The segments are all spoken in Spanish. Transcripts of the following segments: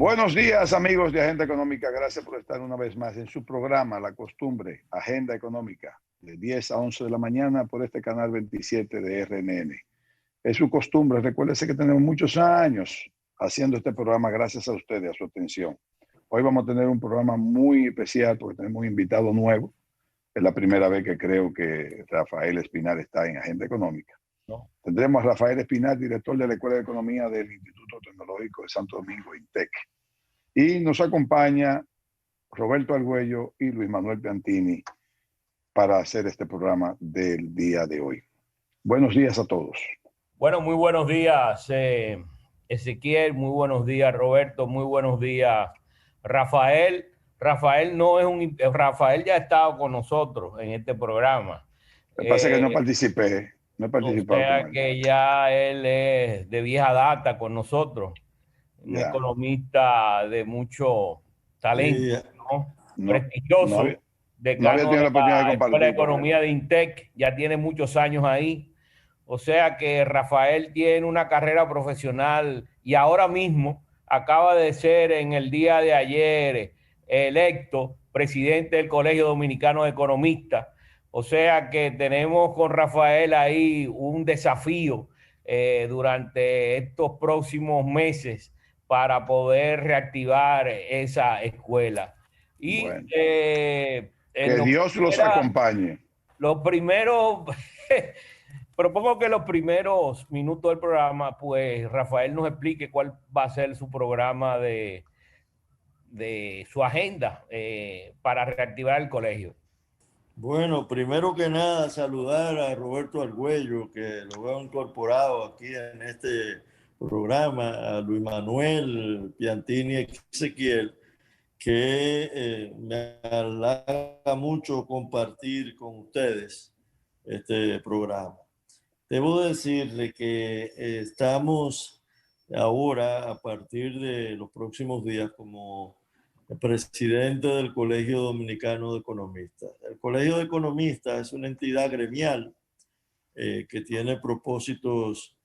Buenos días, amigos de Agenda Económica. Gracias por estar una vez más en su programa La Costumbre, Agenda Económica, de 10 a 11 de la mañana por este canal 27 de RNN. Es su costumbre. Recuérdese que tenemos muchos años haciendo este programa gracias a ustedes, a su atención. Hoy vamos a tener un programa muy especial porque tenemos un invitado nuevo. Es la primera vez que creo que Rafael Espinar está en Agenda Económica. No. Tendremos a Rafael Espinar, director de la Escuela de Economía del Instituto Tecnológico de Santo Domingo, INTEC. Y nos acompaña Roberto Argüello y Luis Manuel Piantini para hacer este programa del día de hoy. Buenos días a todos. Bueno, muy buenos días, Ezequiel, muy buenos días, Roberto, muy buenos días, Rafael. Rafael ya ha estado con nosotros en este programa. Lo que pasa es que no participé, no he participado O sea con él. que ya él es de vieja data con nosotros, un economista de mucho talento, ¿no? Prestigioso, había decano tenido de la oportunidad de la Escuela de compartir con él. Economía de INTEC, ya tiene muchos años ahí. O sea que Rafael tiene una carrera profesional y ahora mismo acaba de ser en el día de ayer electo presidente del Colegio Dominicano de Economistas. O sea que tenemos con Rafael ahí un desafío durante estos próximos meses para poder reactivar esa escuela. Y Bueno, que Dios los acompañe. Los primeros, propongo que los primeros minutos del programa, pues Rafael nos explique cuál va a ser su programa de su agenda para reactivar el colegio. Bueno, primero que nada, saludar a Roberto Argüello, que lo veo incorporado aquí en este programa, a Luis Manuel Piantini Ezequiel, que me halaga mucho compartir con ustedes este programa. Debo decirle que estamos ahora, a partir de los próximos días, como presidente del Colegio Dominicano de Economistas. El Colegio de Economistas es una entidad gremial que tiene propósitos,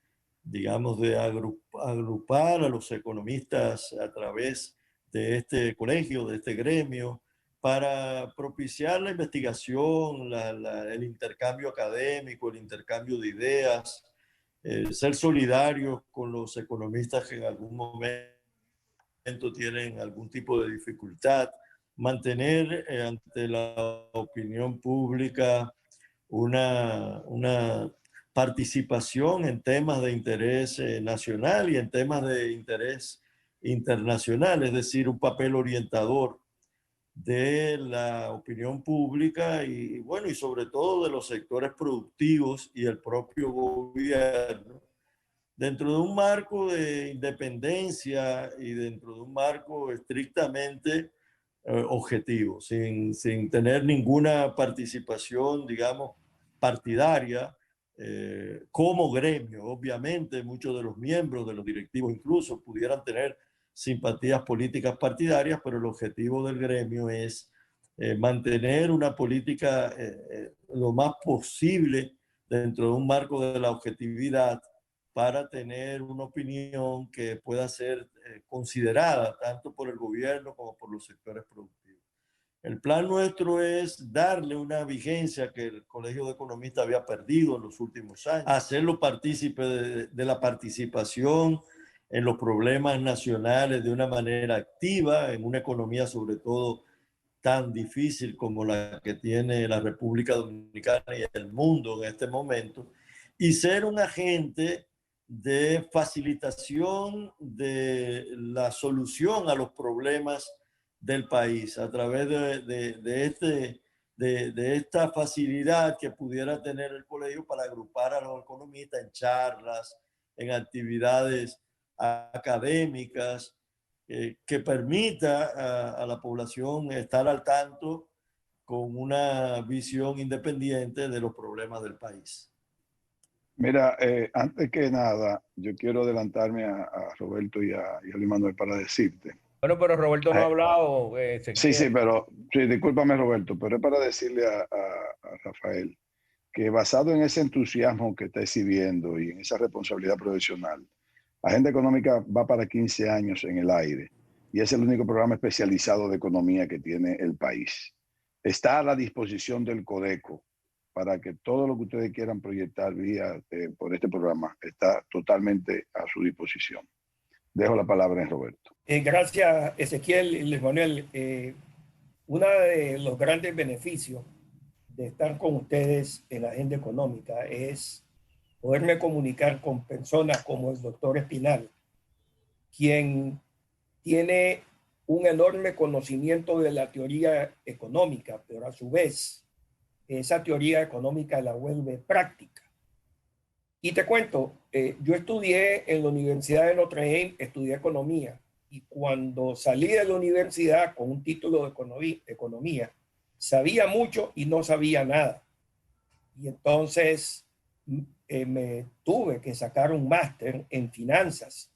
digamos, de agrupar a los economistas a través de este colegio, de este gremio, para propiciar la investigación, el intercambio académico, el intercambio de ideas, ser solidarios con los economistas que en algún momento tienen algún tipo de dificultad, mantener ante la opinión pública una participación en temas de interés nacional y en temas de interés internacional, es decir, un papel orientador de la opinión pública y bueno, y sobre todo de los sectores productivos y el propio gobierno, dentro de un marco de independencia y dentro de un marco estrictamente objetivo, sin tener ninguna participación, digamos, partidaria, como gremio. Obviamente, muchos de los miembros, de los directivos incluso, pudieran tener simpatías políticas partidarias, pero el objetivo del gremio es mantener una política lo más posible dentro de un marco de la objetividad, para tener una opinión que pueda ser considerada tanto por el gobierno como por los sectores productivos. El plan nuestro es darle una vigencia que el Colegio de Economistas había perdido en los últimos años, hacerlo partícipe de la participación en los problemas nacionales de una manera activa, en una economía sobre todo tan difícil como la que tiene la República Dominicana y el mundo en este momento, y ser un agente de facilitación de la solución a los problemas del país a través de esta facilidad que pudiera tener el colegio para agrupar a los economistas en charlas, en actividades académicas, que permita a la población estar al tanto con una visión independiente de los problemas del país. Mira, antes que nada, yo quiero adelantarme a Roberto y a Luis Manuel para decirte. Bueno, pero Roberto no ha hablado. Sí, pero discúlpame, Roberto, pero es para decirle a Rafael que basado en ese entusiasmo que está exhibiendo y en esa responsabilidad profesional, Agenda Económica va para 15 años en el aire. y es el único programa especializado de economía que tiene el país. Está a la disposición del Codeco para que todo lo que ustedes quieran proyectar por este programa está totalmente a su disposición. Dejo la palabra en Roberto. Gracias, Ezequiel y Luis Manuel. Uno de los grandes beneficios de estar con ustedes en la agenda económica es poderme comunicar con personas como el doctor Espinal, quien tiene un enorme conocimiento de la teoría económica, pero a su vez esa teoría económica la vuelve práctica. Y te cuento, yo estudié en la Universidad de Notre Dame, estudié economía, y cuando salí de la universidad con un título de economía, sabía mucho y no sabía nada. Y entonces me tuve que sacar un máster en finanzas.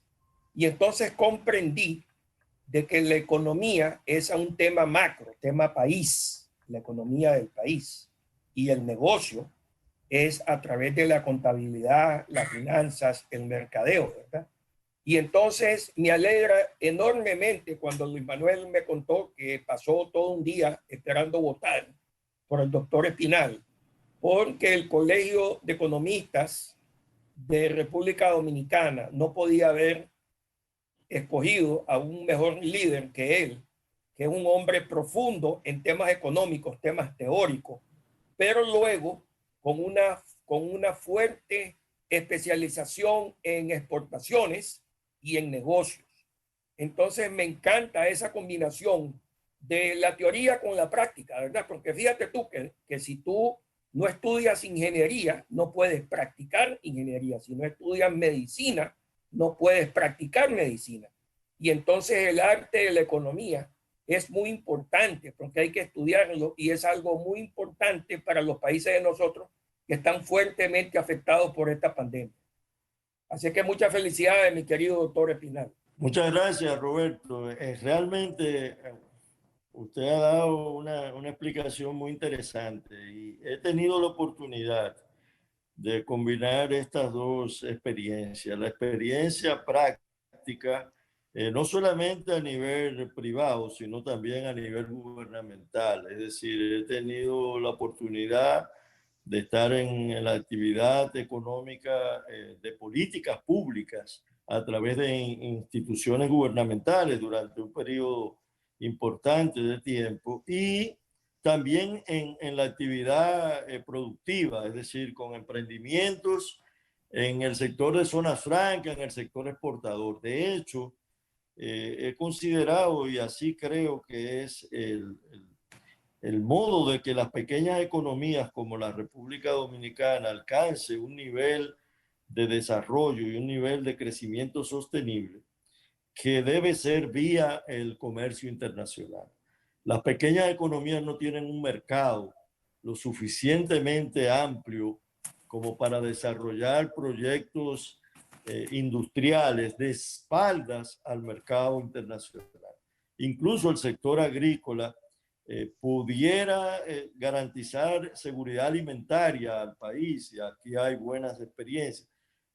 Y entonces comprendí de que la economía es un tema macro, tema país, la economía del país. Y el negocio es a través de la contabilidad, las finanzas, el mercadeo, ¿verdad? Y entonces me alegra enormemente cuando Luis Manuel me contó que pasó todo un día esperando votar por el doctor Espinal, porque el Colegio de Economistas de República Dominicana no podía haber escogido a un mejor líder que él, que es un hombre profundo en temas económicos, temas teóricos, pero luego con una fuerte especialización en exportaciones y en negocios. Entonces me encanta esa combinación de la teoría con la práctica, ¿verdad? Porque fíjate tú que si tú no estudias ingeniería, no puedes practicar ingeniería. Si no estudias medicina, no puedes practicar medicina. Y entonces el arte de la economía es muy importante porque hay que estudiarlo y es algo muy importante para los países de nosotros que están fuertemente afectados por esta pandemia. Así que muchas felicidades, mi querido doctor Espinal. Muchas gracias, Roberto. Realmente usted ha dado una explicación muy interesante y he tenido la oportunidad de combinar estas dos experiencias. La experiencia práctica, no solamente a nivel privado, sino también a nivel gubernamental. Es decir, he tenido la oportunidad de estar en la actividad económica de políticas públicas a través de instituciones gubernamentales durante un periodo importante de tiempo y también en la actividad productiva, es decir, con emprendimientos en el sector de zonas francas, en el sector exportador. De hecho, he considerado, y así creo que es el modo de que las pequeñas economías como la República Dominicana alcance un nivel de desarrollo y un nivel de crecimiento sostenible, que debe ser vía el comercio internacional. Las pequeñas economías no tienen un mercado lo suficientemente amplio como para desarrollar proyectos industriales de espaldas al mercado internacional. Incluso el sector agrícola pudiera garantizar seguridad alimentaria al país, y aquí hay buenas experiencias,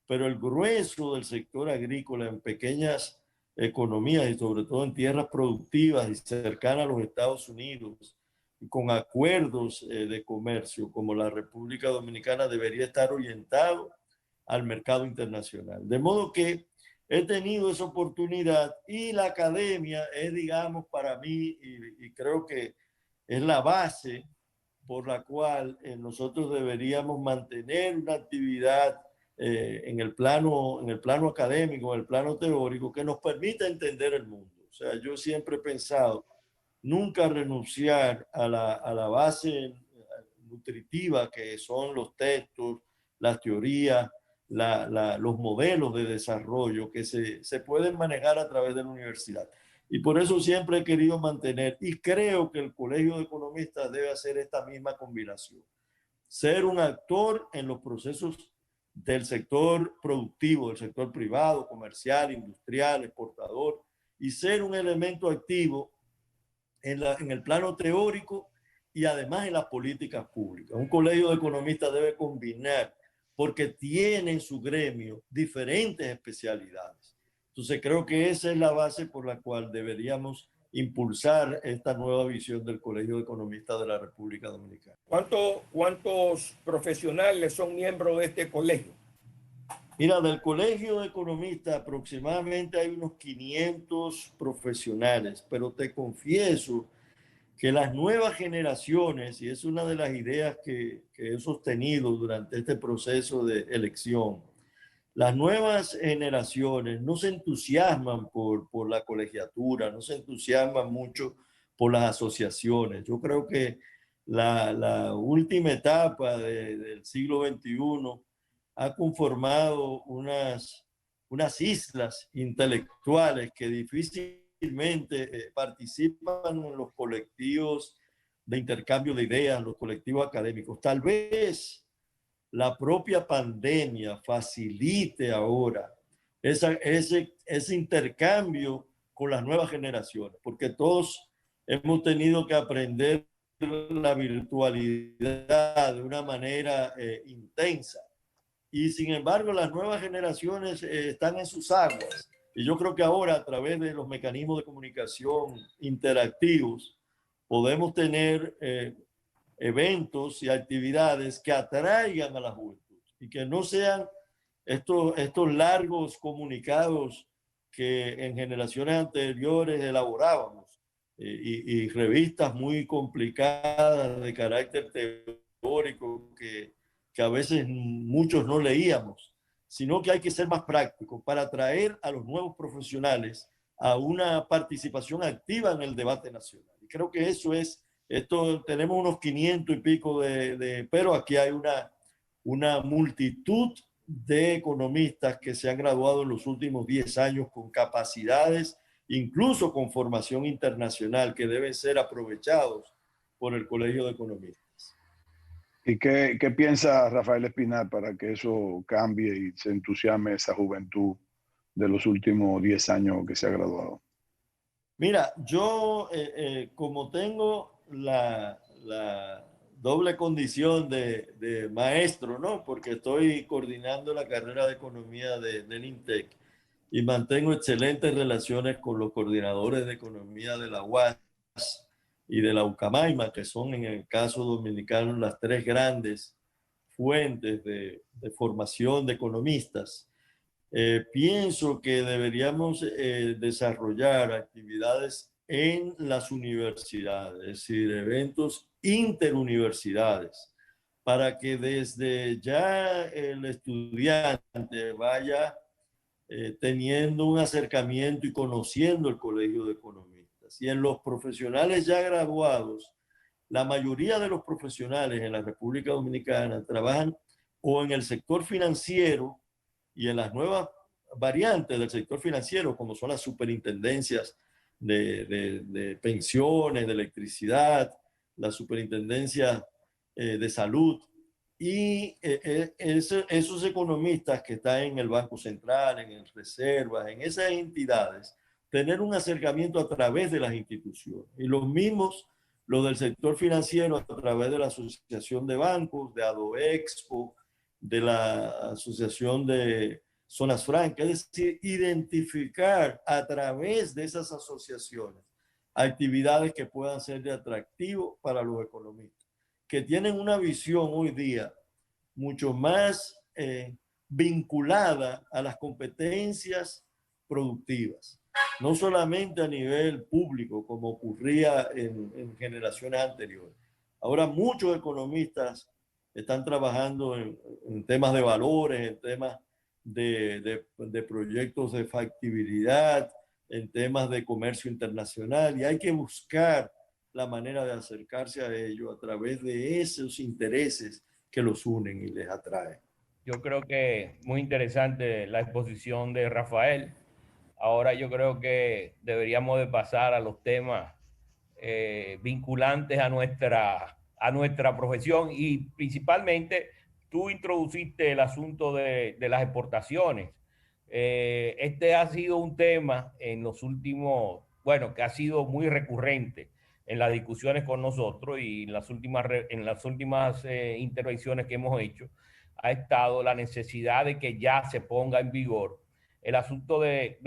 pero el grueso del sector agrícola en pequeñas economías y sobre todo en tierras productivas y cercanas a los Estados Unidos, y con acuerdos de comercio como la República Dominicana, debería estar orientado al mercado internacional. De modo que he tenido esa oportunidad y la academia es, digamos, para mí, y creo que es la base por la cual nosotros deberíamos mantener una actividad en el plano académico, en el plano teórico, que nos permita entender el mundo. O sea, yo siempre he pensado nunca renunciar a la base nutritiva que son los textos, las teorías, los modelos de desarrollo que se pueden manejar a través de la universidad. Y por eso siempre he querido mantener, y creo que el Colegio de Economistas debe hacer esta misma combinación. Ser un actor en los procesos del sector productivo, del sector privado, comercial, industrial, exportador, y ser un elemento activo en el plano teórico y además en las políticas públicas. Un colegio de economistas debe combinar porque tiene en su gremio diferentes especialidades Entonces creo que esa es la base por la cual deberíamos impulsar esta nueva visión del Colegio de Economistas de la República Dominicana. ¿Cuántos profesionales son miembros de este colegio? Mira, del Colegio de Economistas aproximadamente hay unos 500 profesionales, pero te confieso que las nuevas generaciones, y es una de las ideas que he sostenido durante este proceso de elección, las nuevas generaciones no se entusiasman por la colegiatura, no se entusiasman mucho por las asociaciones. Yo creo que la última etapa del siglo XXI ha conformado unas islas intelectuales que difícilmente participan en los colectivos de intercambio de ideas, los colectivos académicos. Tal vez la propia pandemia facilite ahora ese intercambio con las nuevas generaciones, porque todos hemos tenido que aprender la virtualidad de una manera intensa. Y sin embargo, las nuevas generaciones están en sus aguas. Y yo creo que ahora, a través de los mecanismos de comunicación interactivos, podemos tener eventos y actividades que atraigan a la juventud y que no sean estos largos comunicados que en generaciones anteriores elaborábamos y revistas muy complicadas de carácter teórico que a veces muchos no leíamos, sino que hay que ser más práctico para atraer a los nuevos profesionales a una participación activa en el debate nacional. Y creo que eso es, tenemos unos 500 y pico pero aquí hay una multitud de economistas que se han graduado en los últimos 10 años con capacidades, incluso con formación internacional, que deben ser aprovechados por el Colegio de Economistas. ¿Y qué piensa Rafael Espinal para que eso cambie y se entusiasme esa juventud de los últimos 10 años que se ha graduado? Mira, yo como tengo la doble condición de maestro, ¿no? Porque estoy coordinando la carrera de economía del INTEC y mantengo excelentes relaciones con los coordinadores de economía de la UAS y de la UCAMAIMA, que son en el caso dominicano las tres grandes fuentes de formación de economistas. Pienso que deberíamos desarrollar actividades en las universidades, es decir, eventos interuniversidades, para que desde ya el estudiante vaya teniendo un acercamiento y conociendo el Colegio de Economistas. Y en los profesionales ya graduados, la mayoría de los profesionales en la República Dominicana trabajan o en el sector financiero y en las nuevas variantes del sector financiero, como son las superintendencias de pensiones, de electricidad, la superintendencia de salud, y esos economistas que están en el Banco Central, en reservas, en esas entidades, tener un acercamiento a través de las instituciones. Y los mismos, los del sector financiero, a través de la Asociación de Bancos, de ADOEXPO, de la Asociación de Zonas Francas, es decir, identificar a través de esas asociaciones actividades que puedan ser de atractivo para los economistas, que tienen una visión hoy día mucho más vinculada a las competencias productivas, no solamente a nivel público, como ocurría en generaciones anteriores. Ahora muchos economistas están trabajando en temas de valores, en temas de proyectos de factibilidad, en temas de comercio internacional, y hay que buscar la manera de acercarse a ello a través de esos intereses que los unen y les atraen. Yo creo que muy interesante la exposición de Rafael. Ahora yo creo que deberíamos de pasar a los temas vinculantes a nuestra profesión, y principalmente tú introduciste el asunto de las exportaciones. Este ha sido un tema en los últimos, bueno, que ha sido muy recurrente en las discusiones con nosotros, y en las últimas intervenciones que hemos hecho ha estado la necesidad de que ya se ponga en vigor el asunto de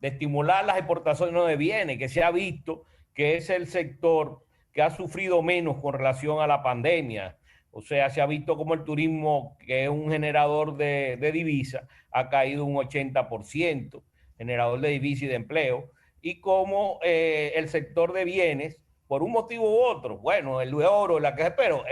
estimular las exportaciones de bienes, que se ha visto que es el sector que ha sufrido menos con relación a la pandemia. O sea, se ha visto como el turismo, que es un generador de divisas, ha caído un 80%, generador de divisas y de empleo, y como el sector de bienes, por un motivo u otro, bueno, el oro, pero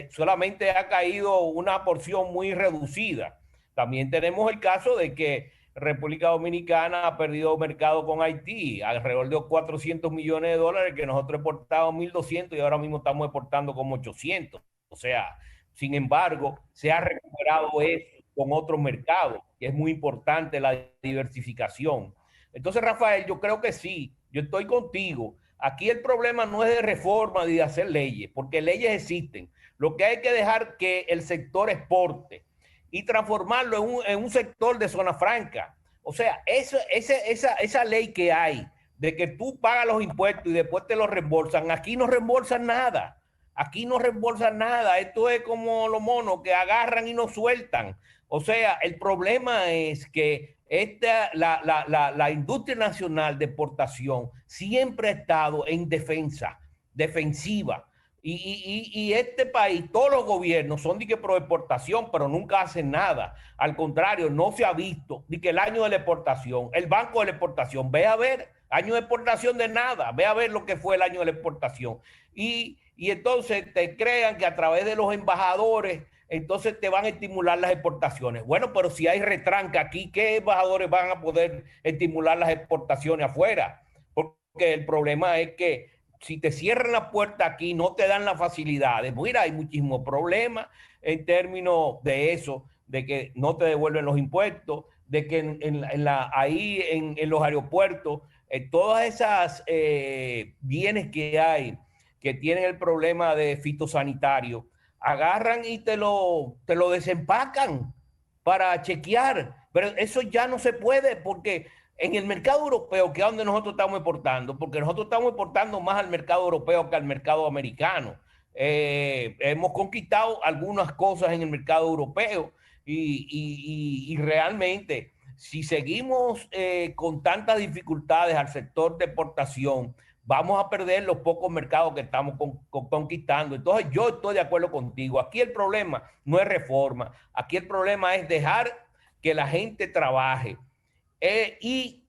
solamente ha caído una porción muy reducida. También tenemos el caso de que República Dominicana ha perdido mercado con Haití, alrededor de 400 millones de dólares, que nosotros exportábamos 1.200 y ahora mismo estamos exportando como 800. O sea, sin embargo, se ha recuperado eso con otros mercados, que es muy importante la diversificación. Entonces, Rafael, yo creo que sí, yo estoy contigo. Aquí el problema no es de reforma ni de hacer leyes, porque leyes existen. Lo que hay que dejar que el sector exporte y transformarlo en un sector de zona franca. O sea, esa ley que hay de que tú pagas los impuestos y después te los reembolsan, aquí no reembolsan nada. Aquí no reembolsan nada. Esto es como los monos que agarran y no sueltan. O sea, el problema es que la industria nacional de exportación siempre ha estado en defensiva. Y este país, todos los gobiernos son de que pro exportación, pero nunca hacen nada. Al contrario, no se ha visto ni que el año de la exportación, el banco de la exportación, ve a ver, año de exportación de nada, ve a ver lo que fue el año de la exportación. Y entonces te crean que a través de los embajadores, entonces te van a estimular las exportaciones. Bueno, pero si hay retranca aquí, ¿qué embajadores van a poder estimular las exportaciones afuera? Porque el problema es que si te cierran la puerta aquí, no te dan las facilidades. Mira, hay muchísimos problemas en términos de eso, de que no te devuelven los impuestos, de que ahí en los aeropuertos, todas esas bienes que hay, que tienen el problema de fitosanitario, agarran y te lo desempacan para chequear. Pero eso ya no se puede porque en el mercado europeo, que es donde nosotros estamos exportando, porque nosotros estamos exportando más al mercado europeo que al mercado americano. Hemos conquistado algunas cosas en el mercado europeo y realmente, si seguimos con tantas dificultades al sector de exportación, vamos a perder los pocos mercados que estamos conquistando. Entonces, yo estoy de acuerdo contigo. Aquí el problema no es reforma, aquí el problema es dejar que la gente trabaje. Y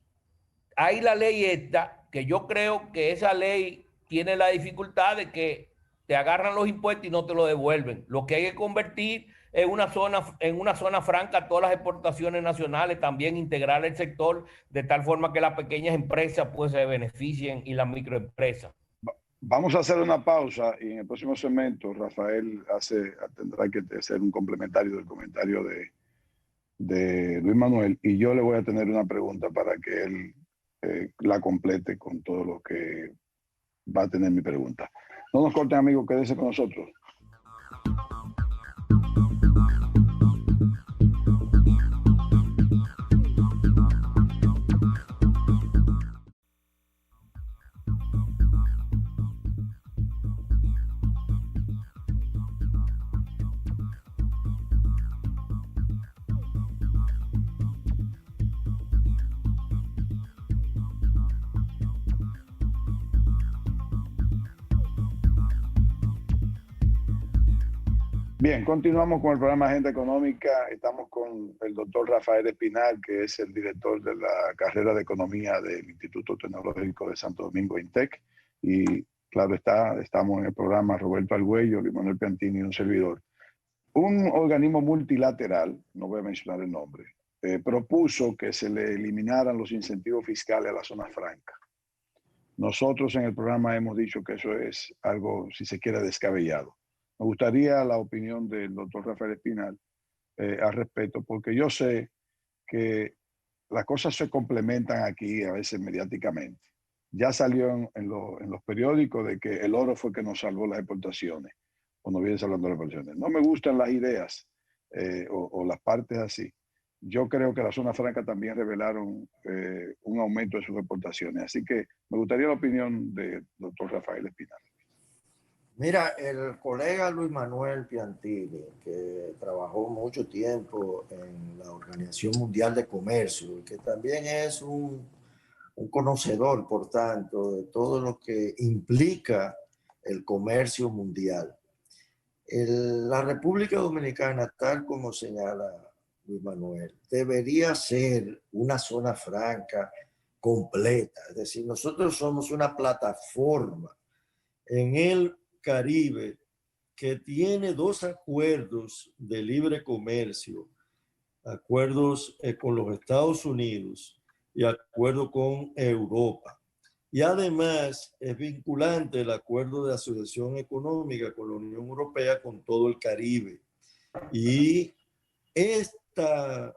hay la ley esta, que yo creo que esa ley tiene la dificultad de que te agarran los impuestos y no te lo devuelven. Lo que hay que convertir en una zona franca todas las exportaciones nacionales, también integrar el sector de tal forma que las pequeñas empresas pues se beneficien y las microempresas. Vamos a hacer una pausa y en el próximo segmento Rafael tendrá que hacer un complementario del comentario de Luis Manuel y yo le voy a tener una pregunta para que él la complete con todo lo que va a tener mi pregunta. No nos corten, amigos, quédense con nosotros. Bien, continuamos con el programa Agenda Económica. Estamos con el doctor Rafael Espinal, que es el director de la carrera de Economía del Instituto Tecnológico de Santo Domingo, INTEC. Y claro está, estamos en el programa Roberto Argüello, Luis Manuel Piantini y un servidor. Un organismo multilateral, no voy a mencionar el nombre, propuso que se le eliminaran los incentivos fiscales a la zona franca. Nosotros en el programa hemos dicho que eso es algo, si se quiere, descabellado. Me gustaría la opinión del doctor Rafael Espinal al respecto, porque yo sé que las cosas se complementan aquí a veces mediáticamente. Ya salió en los periódicos de que el oro fue que nos salvó las exportaciones, o nos viene salvando las exportaciones. No me gustan las ideas o las partes así. Yo creo que la zona franca también revelaron un aumento de sus exportaciones. Así que me gustaría la opinión del doctor Rafael Espinal. Mira, el colega Luis Manuel Piantini, que trabajó mucho tiempo en la organización Organización Mundial de Comercio, que también es un conocedor, por tanto, de todo lo que implica el comercio mundial. La República Dominicana, tal como señala Luis Manuel, debería ser una zona franca completa. Es decir, nosotros somos una plataforma en el Caribe que tiene 2 acuerdos de libre comercio, acuerdos con los Estados Unidos y acuerdo con Europa. Y además es vinculante el acuerdo de asociación económica con la Unión Europea con todo el Caribe. Y esta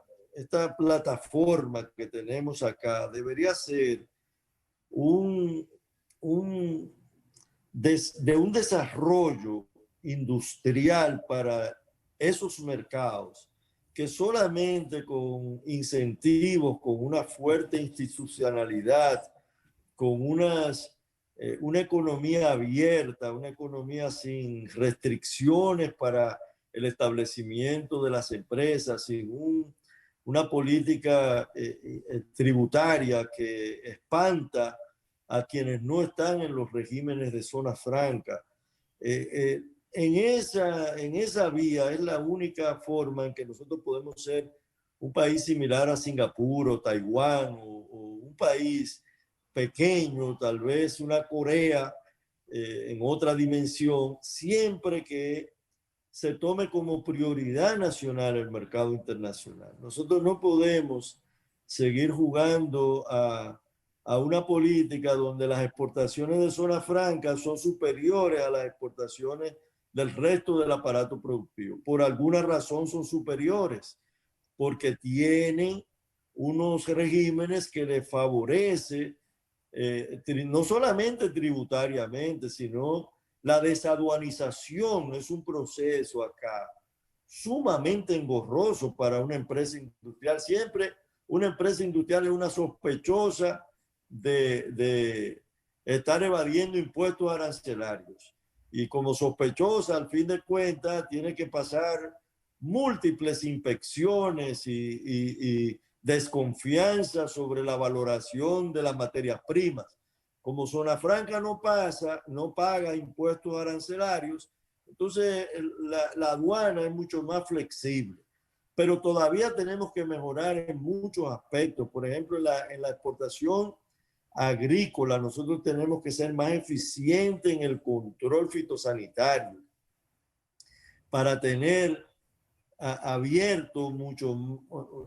plataforma que tenemos acá debería ser de un desarrollo industrial para esos mercados que solamente con incentivos, con una fuerte institucionalidad, con una economía abierta, una economía sin restricciones para el establecimiento de las empresas, sin una política tributaria que espanta a quienes no están en los regímenes de zona franca. En esa vía es la única forma en que nosotros podemos ser un país similar a Singapur o Taiwán o un país pequeño, tal vez una Corea en otra dimensión, siempre que se tome como prioridad nacional el mercado internacional. Nosotros no podemos seguir jugando a una política donde las exportaciones de zona franca son superiores a las exportaciones del resto del aparato productivo. Por alguna razón son superiores, porque tienen unos regímenes que les favorecen no solamente tributariamente, sino la desaduanización es un proceso acá sumamente engorroso para una empresa industrial. Siempre una empresa industrial es una sospechosa de estar evadiendo impuestos arancelarios. Y como sospechosa, al fin de cuentas, tiene que pasar múltiples inspecciones y desconfianza sobre la valoración de las materias primas. Como zona franca no paga impuestos arancelarios, entonces la aduana es mucho más flexible. Pero todavía tenemos que mejorar en muchos aspectos. Por ejemplo, en la exportación agrícola, nosotros tenemos que ser más eficientes en el control fitosanitario para tener abierto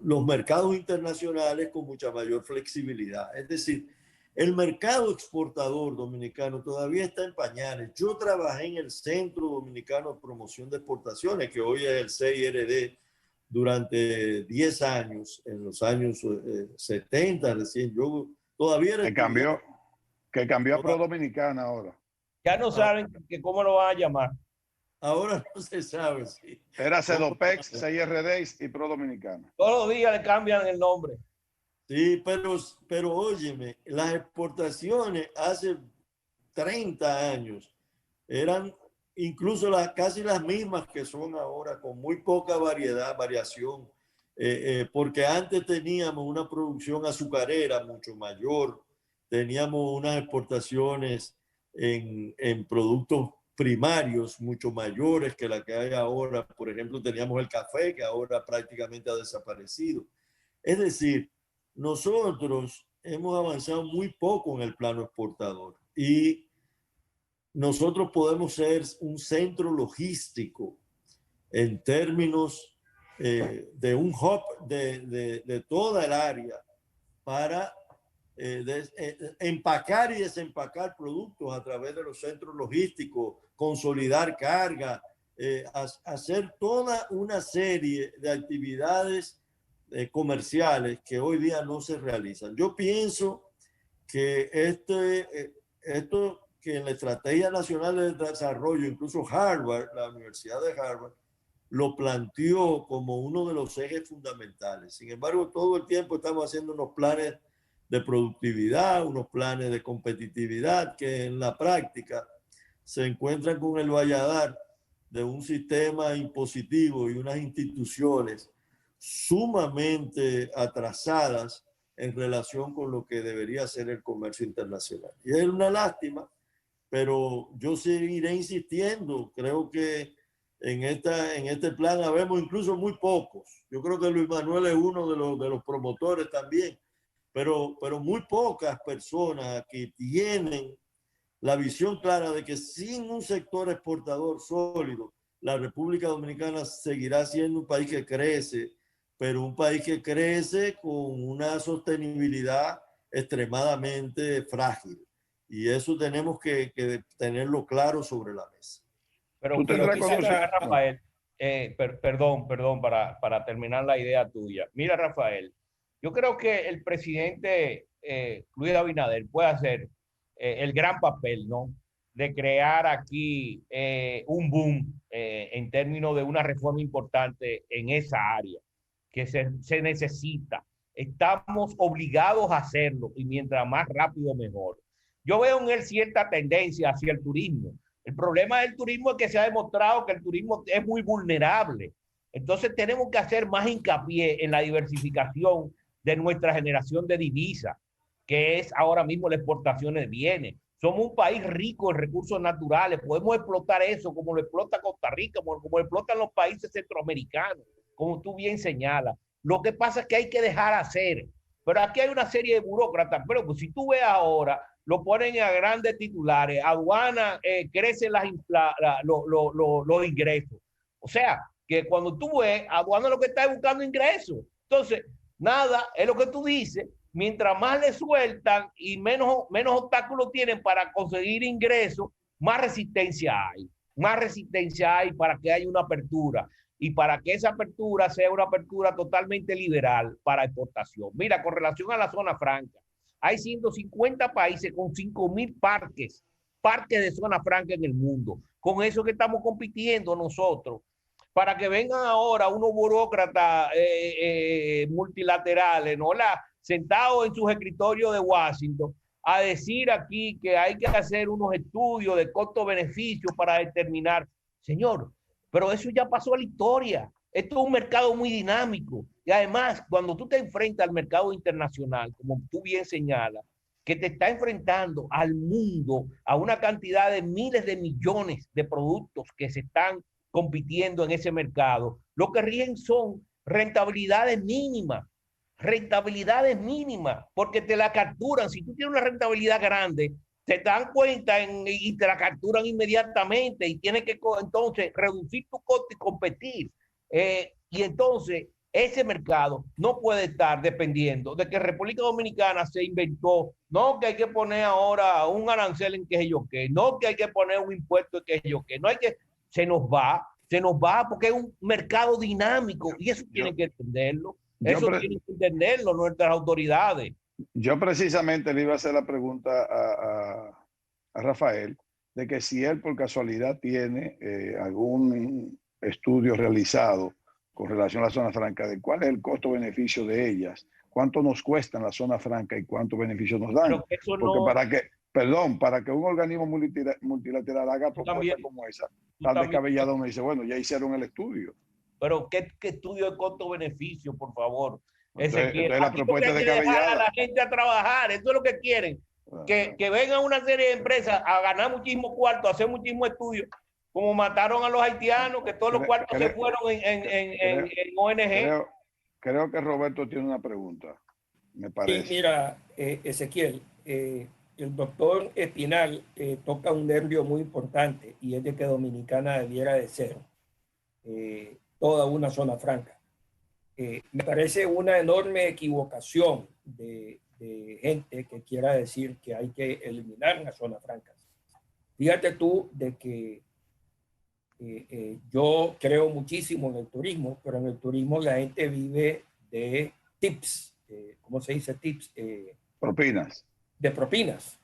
los mercados internacionales con mucha mayor flexibilidad. Es decir, el mercado exportador dominicano todavía está en pañales. Yo trabajé en el Centro Dominicano de Promoción de Exportaciones, que hoy es el CIRD, durante 10 años, en los años 70 recién. Yo todavía era que cambió a Pro Dominicana ahora. Ya no saben cómo lo van a llamar. Ahora no se sabe. Sí. Era CEDOPEX, CIRD y Pro Dominicana. Todos los días le cambian el nombre. Sí, pero óyeme, las exportaciones hace 30 años eran incluso casi las mismas que son ahora, con muy poca variación, porque antes teníamos una producción azucarera mucho mayor, teníamos unas exportaciones en productos primarios mucho mayores que la que hay ahora. Por ejemplo, teníamos el café, que ahora prácticamente ha desaparecido. Es decir, nosotros hemos avanzado muy poco en el plano exportador y nosotros podemos ser un centro logístico en términos de un hub de toda el área para empacar y desempacar productos a través de los centros logísticos, consolidar carga, hacer toda una serie de actividades comerciales que hoy día no se realizan. Yo pienso que esto que en la Estrategia Nacional de Desarrollo, incluso Harvard, la Universidad de Harvard, lo planteó como uno de los ejes fundamentales. Sin embargo, todo el tiempo estamos haciendo unos planes de productividad, unos planes de competitividad que en la práctica se encuentran con el valladar de un sistema impositivo y unas instituciones sumamente atrasadas en relación con lo que debería ser el comercio internacional. Y es una lástima, pero yo seguiré insistiendo. Creo que en este plan habemos incluso muy pocos. Yo creo que Luis Manuel es uno de los promotores también, pero muy pocas personas que tienen la visión clara de que sin un sector exportador sólido, la República Dominicana seguirá siendo un país que crece, pero un país que crece con una sostenibilidad extremadamente frágil. Y eso tenemos que tenerlo claro sobre la mesa. Pero quisiera, Rafael, perdón, para terminar la idea tuya. Mira, Rafael, yo creo que el presidente Luis Abinader puede hacer el gran papel, ¿no? De crear aquí un boom en términos de una reforma importante en esa área que se necesita. Estamos obligados a hacerlo y mientras más rápido mejor. Yo veo en él cierta tendencia hacia el turismo. El problema del turismo es que se ha demostrado que el turismo es muy vulnerable. Entonces tenemos que hacer más hincapié en la diversificación de nuestra generación de divisas, que es ahora mismo la exportación de bienes. Somos un país rico en recursos naturales, podemos explotar eso como lo explota Costa Rica, como lo explotan los países centroamericanos, como tú bien señalas. Lo que pasa es que hay que dejar hacer. Pero aquí hay una serie de burócratas, pero pues, si tú ves ahora, lo ponen a grandes titulares, aduana crecen los ingresos. O sea, que cuando tú ves, aduana lo que está es buscando ingresos. Entonces, nada, es lo que tú dices, mientras más le sueltan y menos obstáculos tienen para conseguir ingresos, más resistencia hay. Más resistencia hay para que haya una apertura y para que esa apertura sea una apertura totalmente liberal para exportación. Mira, con relación a la zona franca, hay 150 países con 5,000 parques de zona franca en el mundo. Con eso que estamos compitiendo nosotros. Para que vengan ahora unos burócratas multilaterales, ¿no? Sentados en sus escritorios de Washington, a decir aquí que hay que hacer unos estudios de costo-beneficio para determinar. Señor, pero eso ya pasó a la historia. Esto es un mercado muy dinámico. Y además, cuando tú te enfrentas al mercado internacional, como tú bien señalas, que te está enfrentando al mundo, a una cantidad de miles de millones de productos que se están compitiendo en ese mercado, lo que rigen son rentabilidades mínimas, porque te la capturan. Si tú tienes una rentabilidad grande, te dan cuenta y te la capturan inmediatamente y tienes que entonces reducir tu costo y competir. Y entonces ese mercado no puede estar dependiendo de que República Dominicana se inventó, no que hay que poner ahora un arancel en qué sé yo qué, no que hay que poner un impuesto en qué sé yo qué, no hay que, se nos va porque es un mercado dinámico y eso tienen que entenderlo, tienen que entenderlo nuestras autoridades. Yo precisamente le iba a hacer la pregunta a Rafael de que si él por casualidad tiene algún estudio realizado con relación a la zona franca, de cuál es el costo-beneficio de ellas, cuánto nos cuesta en la zona franca y cuántos beneficios nos dan. Porque para que un organismo multilateral haga propuestas como esa, tal descabellado me dice, bueno, ya hicieron el estudio. Pero ¿qué estudio de costo-beneficio, por favor? Entonces la propuesta de dejar a la gente a trabajar, eso es lo que quieren. Que vengan una serie de empresas a ganar muchísimo cuarto, a hacer muchísimo estudio, como mataron a los haitianos, que todos los cuartos se fueron en ONG. Creo que Roberto tiene una pregunta, me parece. Sí, mira, Ezequiel, el doctor Espinal toca un nervio muy importante y es de que Dominicana debiera de ser toda una zona franca. Me parece una enorme equivocación de gente que quiera decir que hay que eliminar las zonas francas. Fíjate tú de que yo creo muchísimo en el turismo, pero en el turismo la gente vive de tips. ¿Cómo se dice tips? Propinas. De propinas.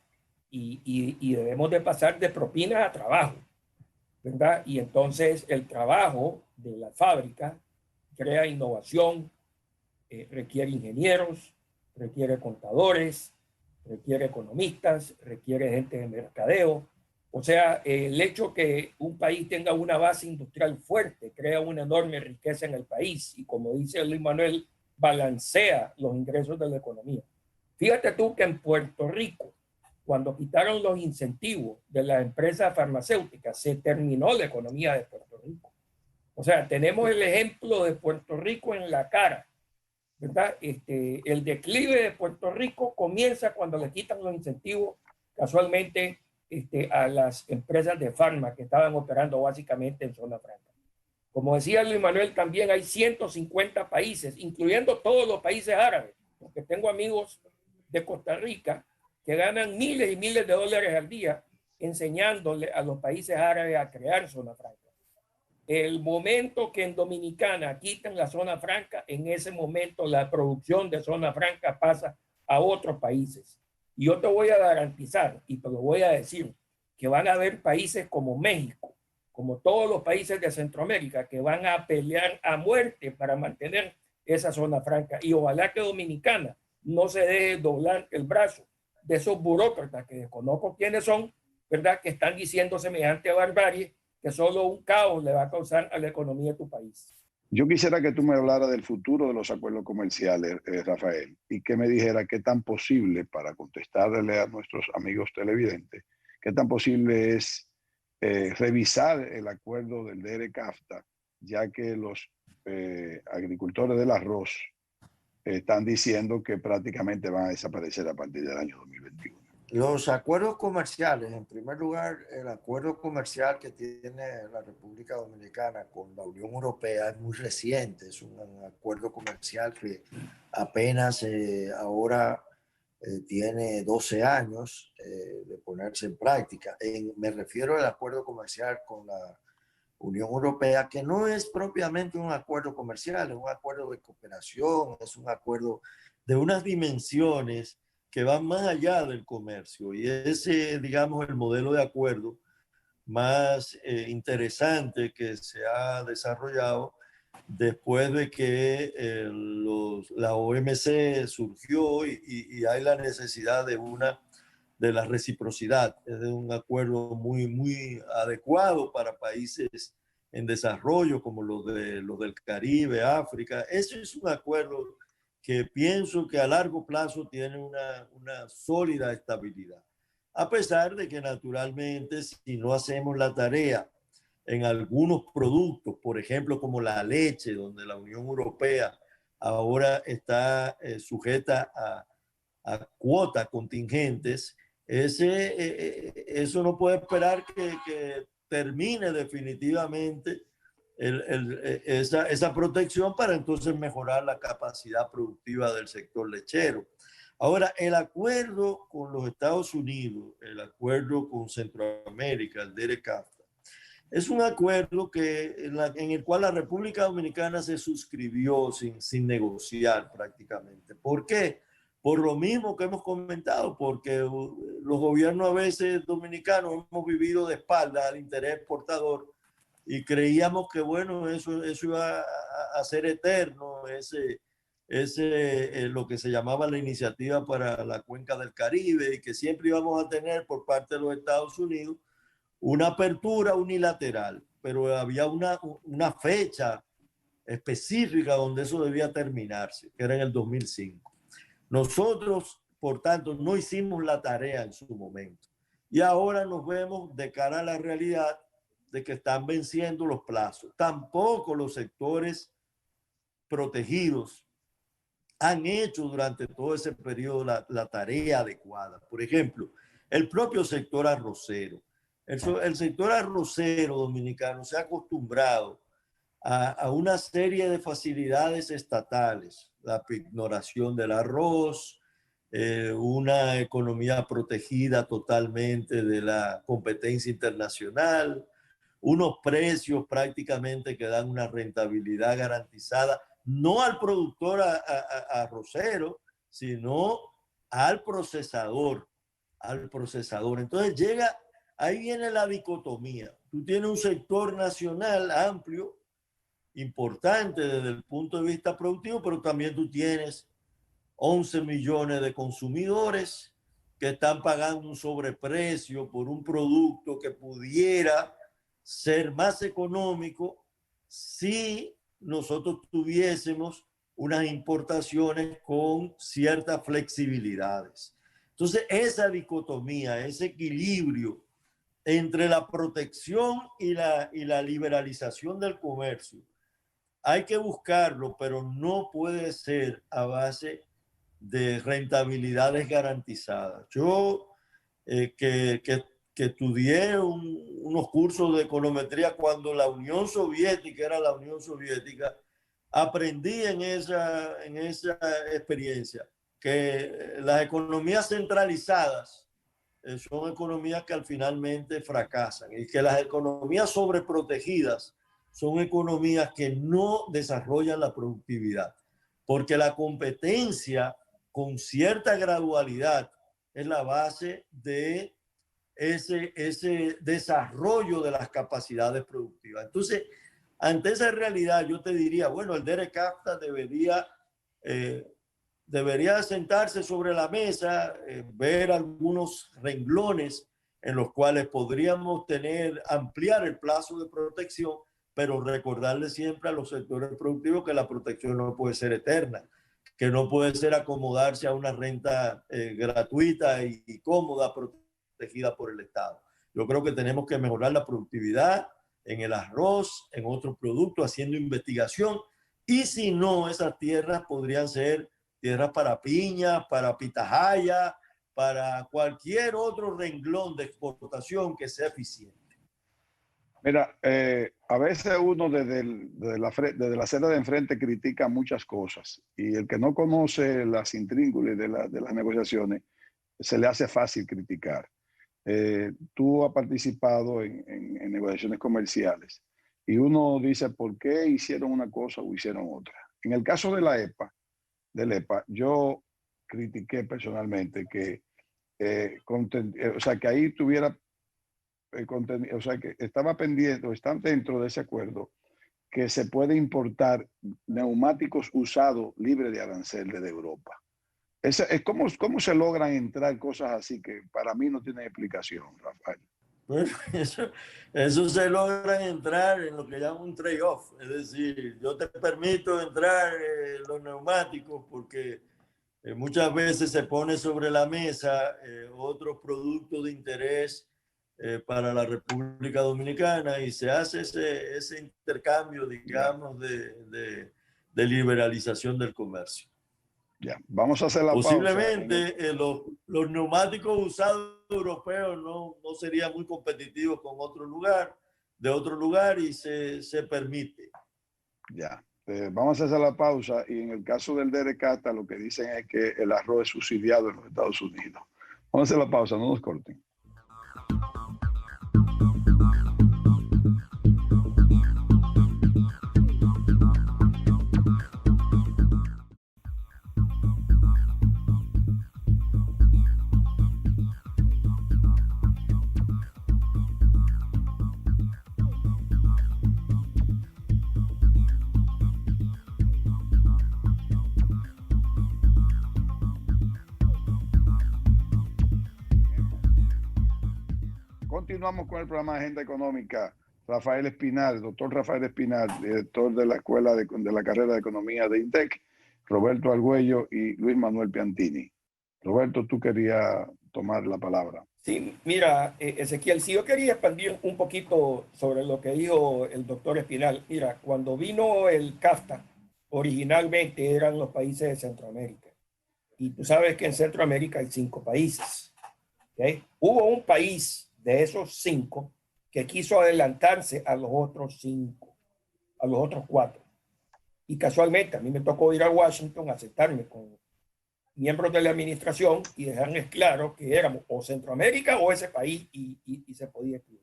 Y debemos de pasar de propinas a trabajo, ¿verdad? Y entonces el trabajo de la fábrica crea innovación, requiere ingenieros, requiere contadores, requiere economistas, requiere gente de mercadeo, O sea, el hecho que un país tenga una base industrial fuerte crea una enorme riqueza en el país y, como dice Luis Manuel, balancea los ingresos de la economía. Fíjate tú que en Puerto Rico, cuando quitaron los incentivos de las empresas farmacéuticas, se terminó la economía de Puerto Rico. O sea, tenemos el ejemplo de Puerto Rico en la cara, ¿verdad? El declive de Puerto Rico comienza cuando le quitan los incentivos casualmente a las empresas de farma que estaban operando básicamente en zona franca. Como decía Luis Manuel, también hay 150 países, incluyendo todos los países árabes, porque tengo amigos de Costa Rica que ganan miles y miles de dólares al día enseñándole a los países árabes a crear zona franca. El momento que en Dominicana quitan la zona franca, en ese momento la producción de zona franca pasa a otros países. Y yo te voy a garantizar, y te lo voy a decir, que van a haber países como México, como todos los países de Centroamérica, que van a pelear a muerte para mantener esa zona franca. Y ojalá que Dominicana no se deje doblar el brazo de esos burócratas que desconozco quiénes son, ¿verdad? Que están diciendo semejante barbarie, que solo un caos le va a causar a la economía de tu país. Yo quisiera que tú me hablaras del futuro de los acuerdos comerciales, Rafael, y que me dijera qué tan posible, para contestarle a nuestros amigos televidentes, qué tan posible es revisar el acuerdo del DERE-CAFTA, ya que los agricultores del arroz están diciendo que prácticamente van a desaparecer a partir del año 2021. Los acuerdos comerciales, en primer lugar, el acuerdo comercial que tiene la República Dominicana con la Unión Europea es muy reciente, es un acuerdo comercial que apenas ahora tiene 12 años de ponerse en práctica. Me refiero al acuerdo comercial con la Unión Europea, que no es propiamente un acuerdo comercial, es un acuerdo de cooperación, es un acuerdo de unas dimensiones que van más allá del comercio. Y ese, digamos, el modelo de acuerdo más interesante que se ha desarrollado después de que la OMC surgió y hay la necesidad de la reciprocidad. Es de un acuerdo muy, muy adecuado para países en desarrollo como los del Caribe, África. Ese es un acuerdo que pienso que a largo plazo tiene una sólida estabilidad. A pesar de que naturalmente si no hacemos la tarea en algunos productos, por ejemplo como la leche, donde la Unión Europea ahora está sujeta a cuotas contingentes, eso no puede esperar que termine definitivamente esa protección para entonces mejorar la capacidad productiva del sector lechero. Ahora, el acuerdo con los Estados Unidos, el acuerdo con Centroamérica, el DERE-CAFTA, es un acuerdo en el cual la República Dominicana se suscribió sin negociar prácticamente. ¿Por qué? Por lo mismo que hemos comentado, porque los gobiernos a veces dominicanos hemos vivido de espaldas al interés exportador y creíamos que, bueno, eso iba a ser eterno, lo que se llamaba la iniciativa para la cuenca del Caribe, y que siempre íbamos a tener por parte de los Estados Unidos una apertura unilateral, pero había una fecha específica donde eso debía terminarse, que era en el 2005. Nosotros, por tanto, no hicimos la tarea en su momento y ahora nos vemos de cara a la realidad de que están venciendo los plazos. Tampoco los sectores protegidos han hecho durante todo ese periodo la tarea adecuada. Por ejemplo, el propio sector arrocero. El sector arrocero dominicano se ha acostumbrado a una serie de facilidades estatales, la ignoración del arroz, una economía protegida totalmente de la competencia internacional, unos precios prácticamente que dan una rentabilidad garantizada, no al productor arrocero, sino al procesador. Entonces ahí viene la dicotomía. Tú tienes un sector nacional amplio, importante desde el punto de vista productivo, pero también tú tienes 11 millones de consumidores que están pagando un sobreprecio por un producto que pudiera ser más económico si nosotros tuviésemos unas importaciones con ciertas flexibilidades. Entonces, esa dicotomía, ese equilibrio entre la protección y la liberalización del comercio, hay que buscarlo, pero no puede ser a base de rentabilidades garantizadas. Yo que estudié unos cursos de econometría cuando la Unión Soviética era la Unión Soviética, aprendí en esa experiencia que las economías centralizadas son economías que al finalmente fracasan y que las economías sobreprotegidas son economías que no desarrollan la productividad, porque la competencia con cierta gradualidad es la base de ese desarrollo de las capacidades productivas. Entonces, ante esa realidad, yo te diría, bueno, el DERECAFTA debería sentarse sobre la mesa, ver algunos renglones en los cuales podríamos ampliar el plazo de protección, pero recordarle siempre a los sectores productivos que la protección no puede ser eterna, que no puede ser acomodarse a una renta gratuita y cómoda, protegida por el Estado. Yo creo que tenemos que mejorar la productividad en el arroz, en otros productos, haciendo investigación, y si no, esas tierras podrían ser tierras para piña, para pitahaya, para cualquier otro renglón de exportación que sea eficiente. Mira, a veces uno desde la acera de enfrente critica muchas cosas y el que no conoce las intríngulis de las negociaciones se le hace fácil criticar. Tú has participado en negociaciones comerciales y uno dice por qué hicieron una cosa o hicieron otra. En el caso de la EPA, yo critiqué personalmente que, o sea, que ahí tuviera o sea, que estaba pendiente o están dentro de ese acuerdo que se puede importar neumáticos usados libres de arancel desde Europa. ¿Cómo se logran entrar cosas así que para mí no tienen explicación, Rafael? Bueno, eso se logra entrar en lo que llaman un trade-off. Es decir, yo te permito entrar los neumáticos porque muchas veces se pone sobre la mesa otros productos de interés para la República Dominicana y se hace ese intercambio, digamos, de liberalización del comercio. Ya, vamos a hacer la Posiblemente pausa. los neumáticos usados europeos no serían muy competitivos con de otro lugar y se permite. Ya, vamos a hacer la pausa y en el caso del DERECAFTA lo que dicen es que el arroz es subsidiado en los Estados Unidos. Vamos a hacer la pausa, no nos corten. Continuamos con el programa de Agenda Económica. Rafael Espinal, doctor Rafael Espinal, director de la Escuela de la Carrera de Economía de INTEC, Roberto Argüello y Luis Manuel Piantini. Roberto, tú querías tomar la palabra. Sí, mira, Ezequiel, sí, yo quería expandir un poquito sobre lo que dijo el doctor Espinal. Mira, cuando vino el CAFTA, originalmente eran los países de Centroamérica. Y tú sabes que en Centroamérica hay 5 países. ¿Okay? Hubo un país de esos 5 que quiso adelantarse a los otros 5, a los otros 4. Y casualmente a mí me tocó ir a Washington a aceptarme con miembros de la administración y dejarles claro que éramos o Centroamérica o ese país y se podía incluir.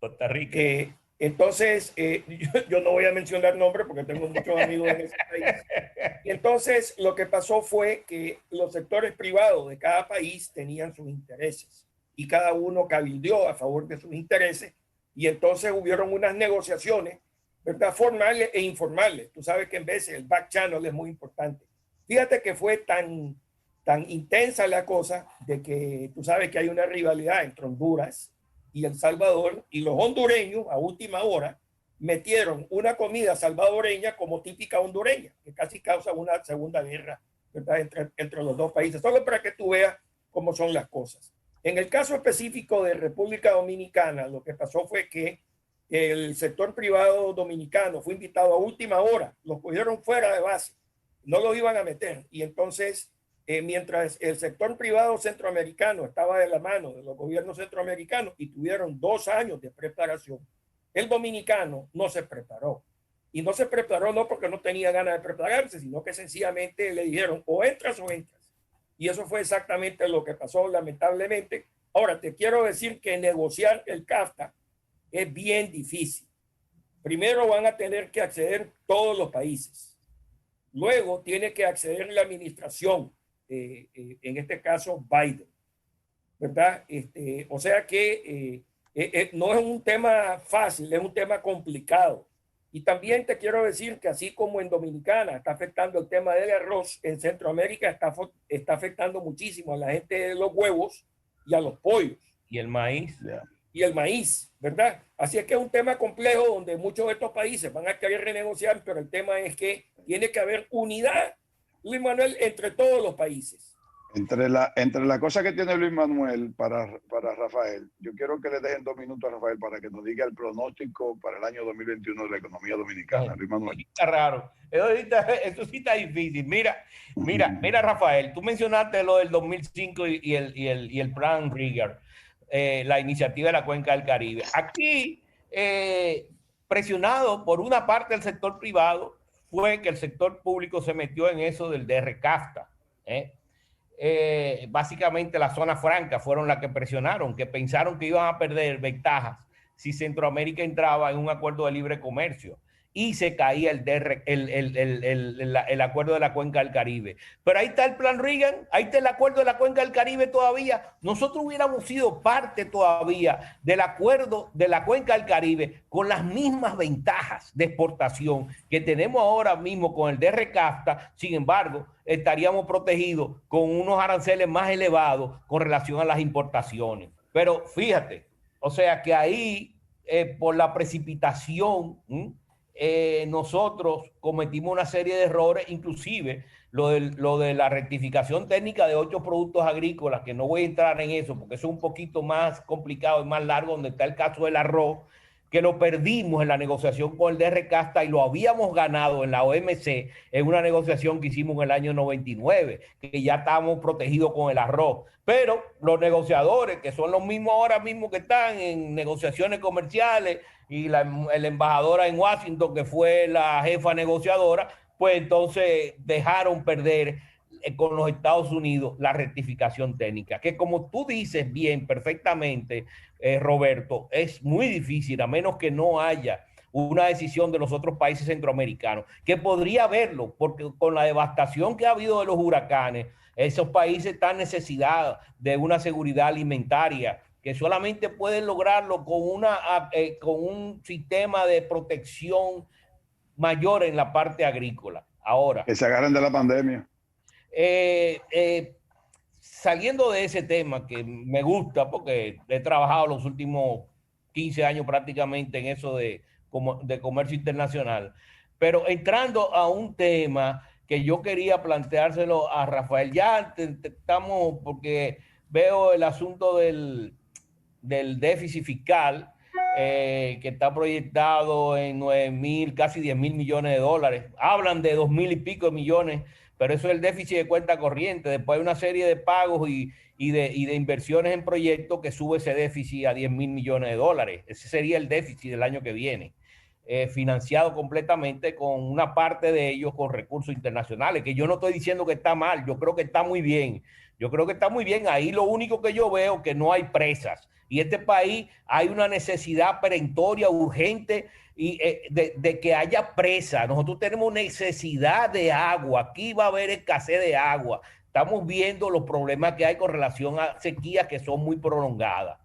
Costa Rica. Entonces, yo no voy a mencionar nombres porque tengo muchos amigos en ese país. Y entonces, lo que pasó fue que los sectores privados de cada país tenían sus intereses y cada uno cabildeó a favor de sus intereses y entonces hubieron unas negociaciones, ¿verdad? Formales e informales. Tú sabes que en veces el back channel es muy importante. Fíjate que fue tan tan intensa la cosa de que tú sabes que hay una rivalidad entre Honduras y El Salvador, y los hondureños a última hora metieron una comida salvadoreña como típica hondureña, que casi causa una segunda guerra, ¿verdad? Entre los dos países. Solo para que tú veas cómo son las cosas. En el caso específico de República Dominicana, lo que pasó fue que el sector privado dominicano fue invitado a última hora, los cogieron fuera de base, no lo iban a meter. Y entonces, mientras el sector privado centroamericano estaba de la mano de los gobiernos centroamericanos y tuvieron 2 años de preparación, el dominicano no se preparó. Y no se preparó no porque no tenía ganas de prepararse, sino que sencillamente le dijeron o entras o entras. Y eso fue exactamente lo que pasó, lamentablemente. Ahora, te quiero decir que negociar el CAFTA es bien difícil. Primero van a tener que acceder todos los países. Luego tiene que acceder la administración, en este caso Biden, ¿verdad? O sea que no es un tema fácil, es un tema complicado. Y también te quiero decir que así como en Dominicana está afectando el tema del arroz, en Centroamérica está afectando muchísimo a la gente de los huevos y a los pollos. Y el maíz. Y el maíz, ¿verdad? Así es que es un tema complejo donde muchos de estos países van a querer renegociar, pero el tema es que tiene que haber unidad, Luis Manuel, entre todos los países. Entre la cosa que tiene Luis Manuel para Rafael, yo quiero que le dejen 2 minutos a Rafael para que nos diga el pronóstico para el año 2021 de la economía dominicana. Luis Manuel. Está raro. Eso sí está difícil. Mira, Rafael, tú mencionaste lo del 2005 y el plan Rieger, la iniciativa de la Cuenca del Caribe. Aquí, presionado por una parte del sector privado, fue que el sector público se metió en eso del DR-CAFTA. Básicamente las zonas francas fueron las que presionaron, que pensaron que iban a perder ventajas si Centroamérica entraba en un acuerdo de libre comercio y se caía el acuerdo de la Cuenca del Caribe. Pero ahí está el plan Reagan, ahí está el acuerdo de la Cuenca del Caribe todavía. Nosotros hubiéramos sido parte todavía del acuerdo de la Cuenca del Caribe con las mismas ventajas de exportación que tenemos ahora mismo con el DR-CAFTA. Sin embargo, estaríamos protegidos con unos aranceles más elevados con relación a las importaciones. Pero fíjate, o sea que ahí, por la precipitación, nosotros cometimos una serie de errores, inclusive lo de la rectificación técnica de 8 productos agrícolas, que no voy a entrar en eso porque eso es un poquito más complicado y más largo, donde está el caso del arroz, que lo perdimos en la negociación con el DR-CAFTA y lo habíamos ganado en la OMC en una negociación que hicimos en el año 99, que ya estábamos protegidos con el arroz. Pero los negociadores, que son los mismos ahora mismo que están en negociaciones comerciales, y la embajadora en Washington, que fue la jefa negociadora, pues entonces dejaron perder con los Estados Unidos la rectificación técnica, que como tú dices bien, perfectamente, Roberto, es muy difícil, a menos que no haya una decisión de los otros países centroamericanos, que podría haberlo, porque con la devastación que ha habido de los huracanes, esos países están en necesidad de una seguridad alimentaria, que solamente pueden lograrlo con un sistema de protección mayor en la parte agrícola. Ahora, que se agarren de la pandemia. Saliendo de ese tema que me gusta, porque he trabajado los últimos 15 años prácticamente en eso de comercio internacional, pero entrando a un tema que yo quería planteárselo a Rafael, ya estamos, porque veo el asunto del déficit fiscal, que está proyectado en 9.000, casi 10.000 millones de dólares. Hablan de 2.000 y pico de millones, pero eso es el déficit de cuenta corriente. Después hay una serie de pagos y de inversiones en proyectos que sube ese déficit a 10.000 millones de dólares. Ese sería el déficit del año que viene, financiado completamente con una parte de ellos con recursos internacionales, que yo no estoy diciendo que está mal, yo creo que está muy bien. Yo creo que está muy bien. Ahí lo único que yo veo es que no hay presas. Y este país hay una necesidad perentoria, urgente, y de que haya presa. Nosotros tenemos necesidad de agua. Aquí va a haber escasez de agua. Estamos viendo los problemas que hay con relación a sequías que son muy prolongadas.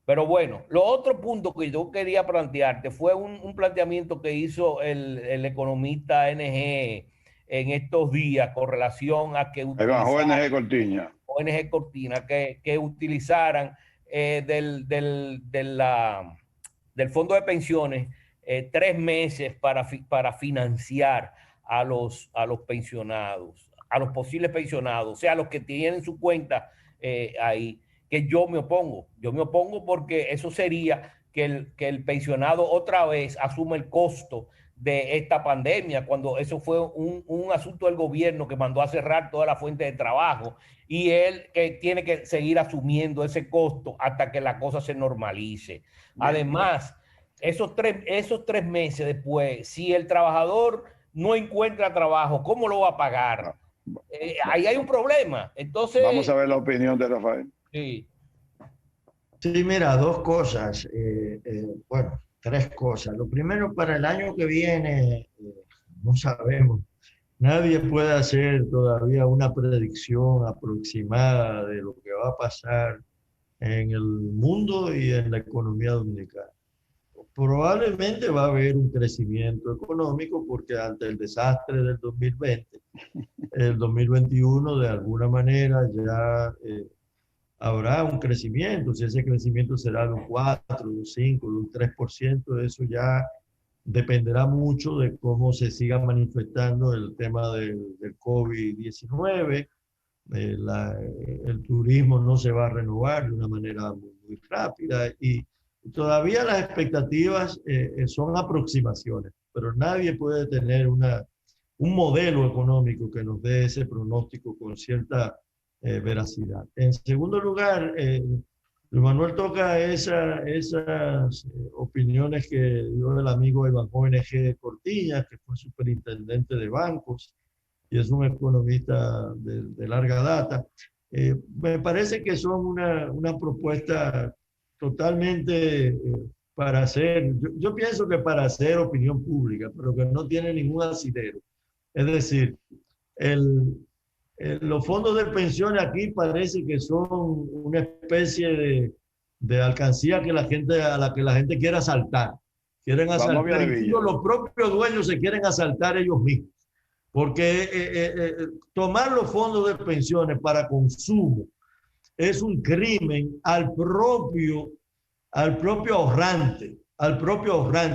Pero bueno, lo otro punto que yo quería plantearte fue un planteamiento que hizo el economista NG en estos días con relación a que ONG Cortiña. ONG Cortina, que utilizaran del fondo de pensiones 3 meses para financiar a los pensionados, a los posibles pensionados, o sea, a los que tienen su cuenta ahí, que yo me opongo porque eso sería que el pensionado otra vez asume el costo de esta pandemia, cuando eso fue un asunto del gobierno que mandó a cerrar toda la fuente de trabajo y él tiene que seguir asumiendo ese costo hasta que la cosa se normalice. Además, esos tres meses después, si el trabajador no encuentra trabajo, ¿cómo lo va a pagar? Ahí hay un problema. Entonces, vamos a ver la opinión de Rafael. Sí. Sí, mira, dos cosas. Bueno, tres cosas. Lo primero, para el año que viene, no sabemos. Nadie puede hacer todavía una predicción aproximada de lo que va a pasar en el mundo y en la economía dominicana. Probablemente va a haber un crecimiento económico porque ante el desastre del 2020, el 2021 de alguna manera ya habrá un crecimiento. Si ese crecimiento será de un 4, de un 5, de un 3%, eso ya dependerá mucho de cómo se siga manifestando el tema del COVID-19. El turismo no se va a renovar de una manera muy rápida y todavía las expectativas son aproximaciones, pero nadie puede tener un modelo económico que nos dé ese pronóstico con cierta veracidad. En segundo lugar, Luis Manuel toca esas opiniones que dio el amigo de Banco ONG Cortiña, que fue superintendente de bancos y es un economista de larga data. Me parece que son una propuesta totalmente para hacer, yo pienso que para hacer opinión pública, pero que no tiene ningún asidero. Es decir, los fondos de pensiones aquí parece que son una especie de alcancía a la que la gente quiere asaltar. Quieren asaltar, incluso los propios dueños se quieren asaltar ellos mismos. Porque tomar los fondos de pensiones para consumo es un crimen al propio ahorrante,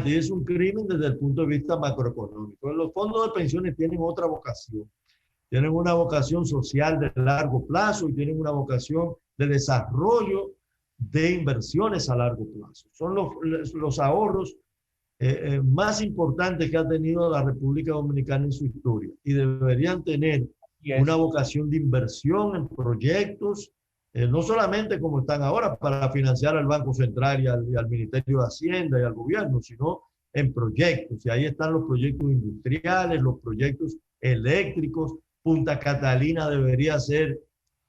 y es un crimen desde el punto de vista macroeconómico. Los fondos de pensiones tienen otra vocación. Tienen una vocación social de largo plazo y tienen una vocación de desarrollo de inversiones a largo plazo. Son los ahorros más importantes que ha tenido la República Dominicana en su historia y deberían tener una vocación de inversión en proyectos, no solamente como están ahora para financiar al Banco Central y al Ministerio de Hacienda y al gobierno, sino en proyectos. Y ahí están los proyectos industriales, los proyectos eléctricos. Punta Catalina debería ser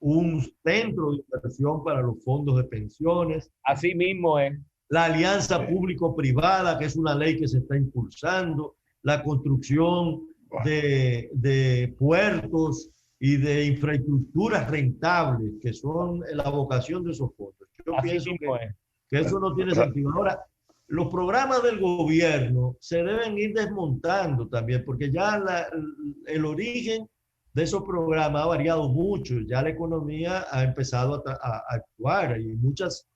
un centro de inversión para los fondos de pensiones. Así mismo es. La alianza público-privada, que es una ley que se está impulsando, la construcción de puertos y de infraestructuras rentables, que son la vocación de esos fondos. Yo pienso que eso no tiene sentido. Ahora, los programas del gobierno se deben ir desmontando también, porque ya el origen de esos programas ha variado mucho. Ya la economía ha empezado a actuar y muchos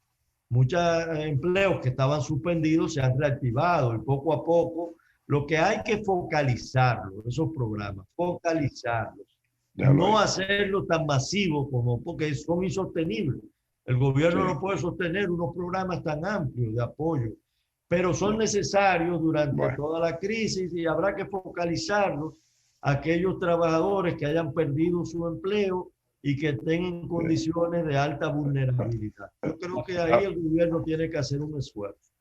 empleos que estaban suspendidos se han reactivado y poco a poco lo que hay que focalizarlos, esos programas, focalizarlos, no hacerlos tan masivos porque son insostenibles. El gobierno no puede sostener unos programas tan amplios de apoyo, pero son necesarios durante toda la crisis y habrá que focalizarlos a aquellos trabajadores que hayan perdido su empleo y que estén en condiciones de alta vulnerabilidad. Yo creo que ahí el gobierno tiene que hacer un esfuerzo.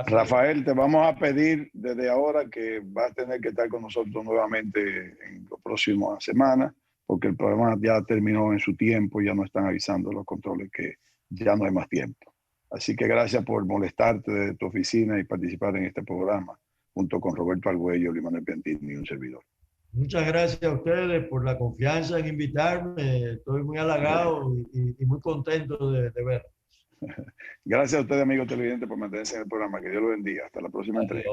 Rafael, te vamos a pedir desde ahora que vas a tener que estar con nosotros nuevamente en las próximas semanas, porque el programa ya terminó en su tiempo, ya nos están avisando los controles que ya no hay más tiempo. Así que gracias por molestarte desde tu oficina y participar en este programa, junto con Roberto Argüello, Luis Manuel Piantini y un servidor. Muchas gracias a ustedes por la confianza en invitarme. Estoy muy halagado y muy contento de verlos. Gracias a ustedes, amigos televidentes, por mantenerse en el programa. Que Dios los bendiga. Hasta la próxima entrega.